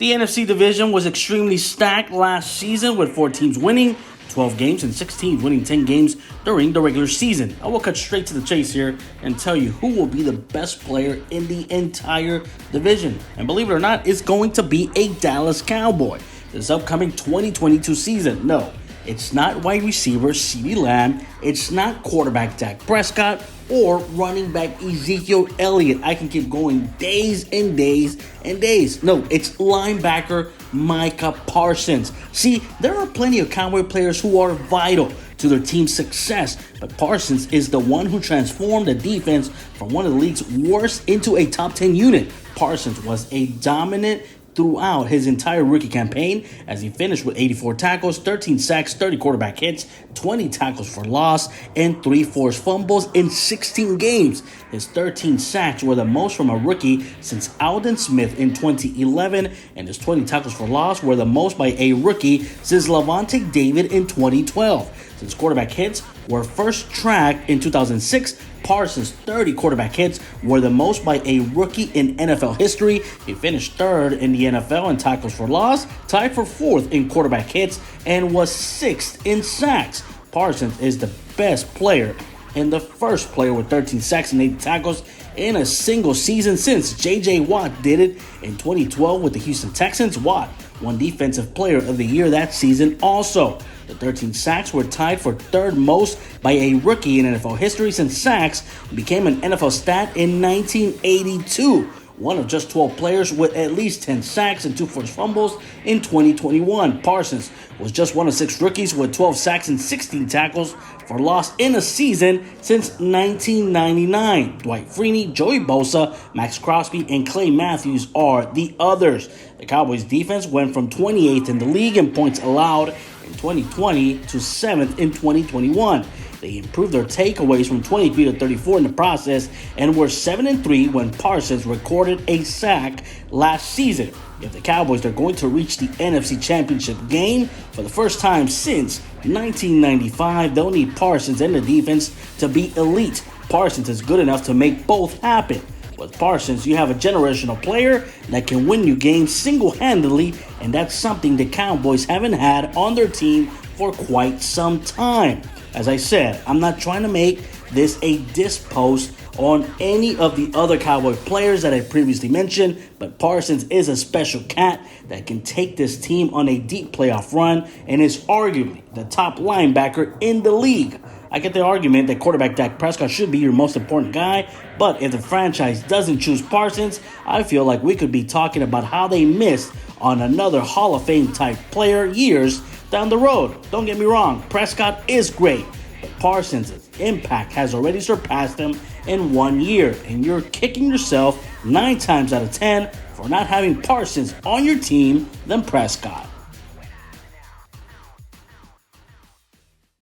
The NFC division was extremely stacked last season with 4 teams winning 12 games and 6 teams winning 10 games during the regular season. I will cut straight to the chase here and tell you who will be the best player in the entire division. And believe it or not, it's going to be a Dallas Cowboy this upcoming 2022 season. No, it's not wide receiver CeeDee Lamb, it's not quarterback Dak Prescott, or running back Ezekiel Elliott. I can keep going days and days and days. No, it's linebacker Micah Parsons. See, there are plenty of Cowboy players who are vital to their team's success, but Parsons is the one who transformed the defense from one of the league's worst into a top 10 unit. Parsons was a dominant throughout his entire rookie campaign as he finished with 84 tackles, 13 sacks, 30 quarterback hits, 20 tackles for loss, and 3 forced fumbles in 16 games. His 13 sacks were the most from a rookie since Aldon Smith in 2011, and his 20 tackles for loss were the most by a rookie since Lavonte David in 2012. Since quarterback hits were first tracked in 2006, Parsons' 30 quarterback hits were the most by a rookie in NFL history. He finished third in the NFL in tackles for loss, tied for fourth in quarterback hits, and was sixth in sacks. Parsons is the best player and the first player with 13 sacks and 8 tackles in a single season since J.J. Watt did it in 2012 with the Houston Texans. Watt won Defensive Player of the Year that season also. The 13 sacks were tied for third most by a rookie in NFL history since sacks became an NFL stat in 1982. One of just 12 players with at least 10 sacks and 2 forced fumbles in 2021. Parsons was just one of 6 rookies with 12 sacks and 16 tackles for loss in a season since 1999. Dwight Freeney, Joey Bosa, Max Crosby, and Clay Matthews are the others. The Cowboys defense went from 28th in the league in points allowed in 2020 to 7th in 2021. They improved their takeaways from 23 to 34 in the process and were 7-3 when Parsons recorded a sack last season. If the Cowboys are going to reach the NFC Championship game for the first time since 1995, they'll need Parsons and the defense to be elite. Parsons is good enough to make both happen. With Parsons, you have a generational player that can win you games single-handedly, and that's something the Cowboys haven't had on their team for quite some time. As I said, I'm not trying to make this a diss post on any of the other Cowboy players that I previously mentioned, but Parsons is a special cat that can take this team on a deep playoff run and is arguably the top linebacker in the league. I get the argument that quarterback Dak Prescott should be your most important guy, but if the franchise doesn't choose Parsons, I feel like we could be talking about how they missed on another Hall of Fame type player years down the road. Don't get me wrong, Prescott is great, but Parsons' impact has already surpassed him in 1 year, and you're kicking yourself 9 times out of 10 for not having Parsons on your team than Prescott.